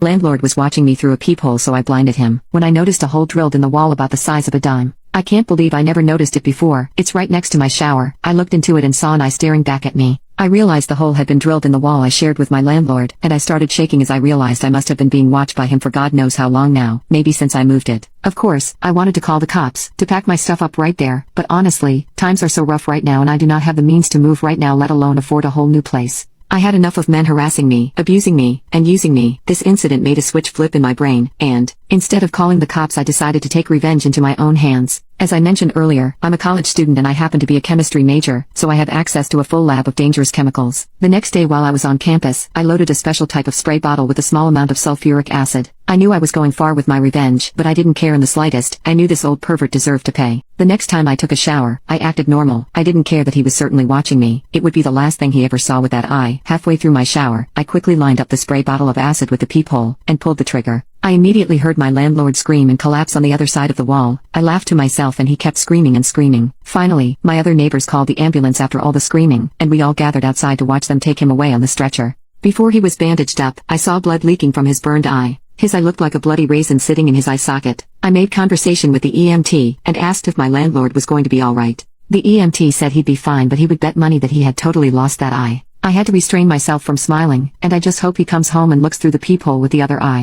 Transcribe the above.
Landlord was watching me through a peephole, so I blinded him when I noticed a hole drilled in the wall about the size of a dime. I can't believe I never noticed it before. It's right next to my shower. I looked into it and saw an eye staring back at me. I realized the hole had been drilled in the wall I shared with my landlord, and I started shaking as I realized I must have been being watched by him for God knows how long now, maybe since I moved it. Of course, I wanted to call the cops, to pack my stuff up right there, but honestly, times are so rough right now and I do not have the means to move right now, let alone afford a whole new place. I had enough of men harassing me, abusing me, and using me. This incident made a switch flip in my brain, and, instead of calling the cops, I decided to take revenge into my own hands. As I mentioned earlier, I'm a college student and I happen to be a chemistry major, so I have access to a full lab of dangerous chemicals. The next day while I was on campus, I loaded a special type of spray bottle with a small amount of sulfuric acid. I knew I was going far with my revenge, but I didn't care in the slightest. I knew this old pervert deserved to pay. The next time I took a shower, I acted normal. I didn't care that he was certainly watching me. It would be the last thing he ever saw with that eye. Halfway through my shower, I quickly lined up the spray bottle of acid with the peephole, and pulled the trigger. I immediately heard my landlord scream and collapse on the other side of the wall. I laughed to myself and he kept screaming and screaming. Finally, my other neighbors called the ambulance after all the screaming, and we all gathered outside to watch them take him away on the stretcher. Before he was bandaged up, I saw blood leaking from his burned eye. His eye looked like a bloody raisin sitting in his eye socket. I made conversation with the EMT, and asked if my landlord was going to be alright. The EMT said he'd be fine, but he would bet money that he had totally lost that eye. I had to restrain myself from smiling, and I just hope he comes home and looks through the peephole with the other eye.